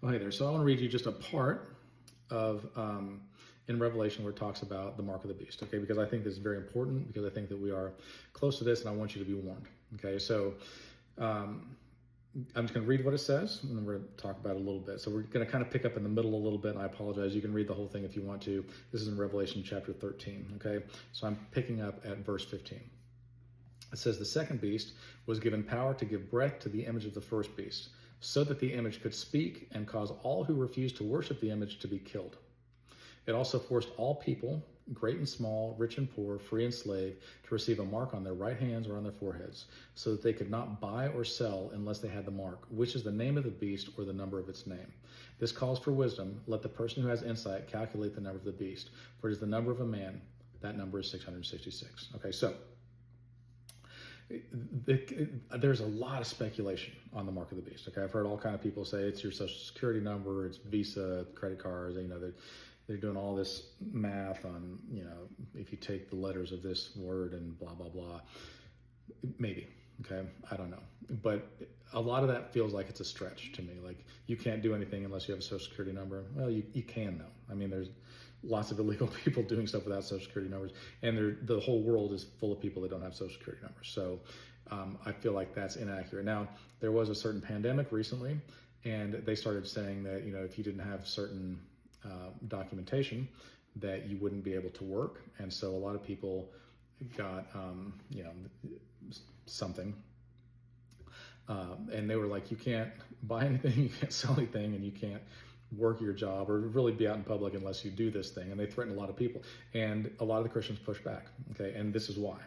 Well, hey there. So I want to read you just a part of in Revelation where it talks about the mark of the beast. Okay, because I think this is very important because I think that we are close to this, and I want you to be warned. Okay, so I'm just going to read what it says, and then we're going to talk about it a little bit. So we're going to kind of pick up in the middle a little bit, and I apologize. You can read the whole thing if you want to. This is in Revelation chapter 13. Okay, so I'm picking up at verse 15. It says, the second beast was given power to give breath to the image of the first beast, so that the image could speak and cause all who refused to worship the image to be killed. It also forced all people, great and small, rich and poor, free and slave, to receive a mark on their right hands or on their foreheads, so that they could not buy or sell unless they had the mark, which is the name of the beast or the number of its name. This calls for wisdom. Let the person who has insight calculate the number of the beast, for it is the number of a man. That number is 666. Okay, so there's a lot of speculation on the mark of the beast. Okay, I've heard all kind of people say it's your social security number, it's Visa, credit cards. They're doing all this math on, if you take the letters of this word and blah blah blah. Maybe. Okay, I don't know, but a lot of that feels like it's a stretch to me. Like, you can't do anything unless you have a social security number. Well, you can though. I mean, there's lots of illegal people doing stuff without social security numbers, and the whole world is full of people that don't have social security numbers. So I feel like that's inaccurate. Now, there was a certain pandemic recently, and they started saying that if you didn't have certain documentation, that you wouldn't be able to work, and so a lot of people got something, and they were like, you can't buy anything, you can't sell anything, and you can't work your job or really be out in public unless you do this thing. And they threatened a lot of people, and a lot of the Christians pushed back. Okay, and this is why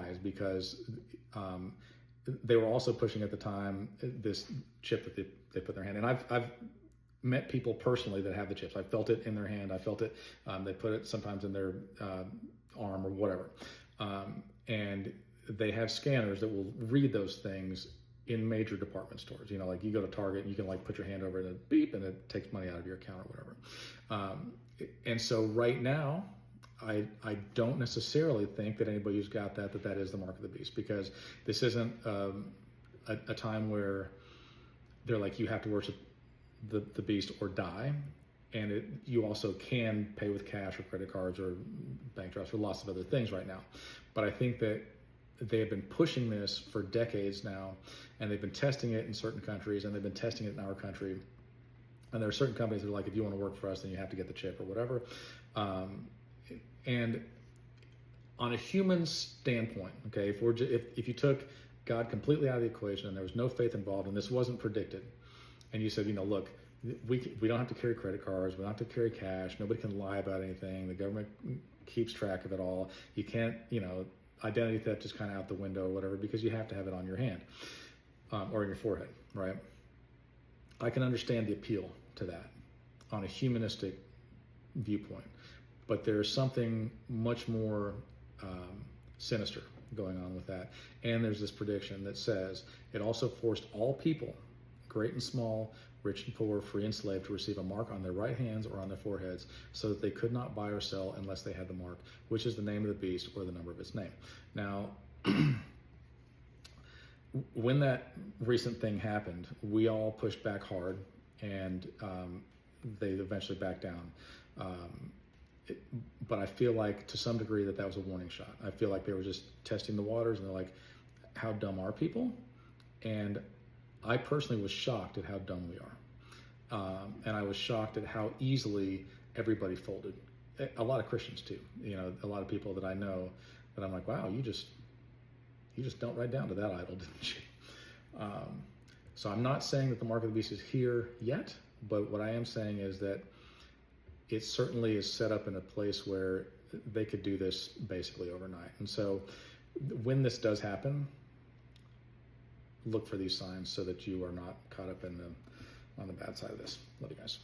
is because they were also pushing at the time this chip that they put in their hand. And I've met people personally that have the chips. I felt it in their hand. I felt it. They put it sometimes in their arm or whatever. And they have scanners that will read those things in major department stores. Like you go to Target and you can put your hand over it and beep, and it takes money out of your account or whatever. And so right now, I don't necessarily think that anybody who's got that is the mark of the beast, because this isn't a time where they're like, you have to worship the beast or die. And you also can pay with cash or credit cards or bank drafts or lots of other things right now. But I think that they have been pushing this for decades now, and they've been testing it in certain countries, and they've been testing it in our country. And there are certain companies that are like, if you want to work for us, then you have to get the chip or whatever. And on a human standpoint, okay, if you took God completely out of the equation and there was no faith involved and this wasn't predicted, and you said, look, we don't have to carry credit cards, we don't have to carry cash, nobody can lie about anything, the government keeps track of it all, you can't, identity theft is kind of out the window or whatever, because you have to have it on your hand or in your forehead, right? I can understand the appeal to that on a humanistic viewpoint, but there's something much more sinister going on with that. And there's this prediction that says it also forced all people, great and small, rich and poor, free and slave, to receive a mark on their right hands or on their foreheads, so that they could not buy or sell unless they had the mark, which is the name of the beast or the number of its name. Now, when that recent thing happened, we all pushed back hard, and they eventually backed down. But I feel like to some degree that was a warning shot. I feel like they were just testing the waters, and they're like, how dumb are people? And I personally was shocked at how dumb we are. And I was shocked at how easily everybody folded. A lot of Christians too. A lot of people that I know that I'm like, wow, you just don't write down to that idol, didn't you? So I'm not saying that the mark of the beast is here yet, but what I am saying is that it certainly is set up in a place where they could do this basically overnight. And so when this does happen, look for these signs so that you are not caught up on the bad side of this. Love you guys.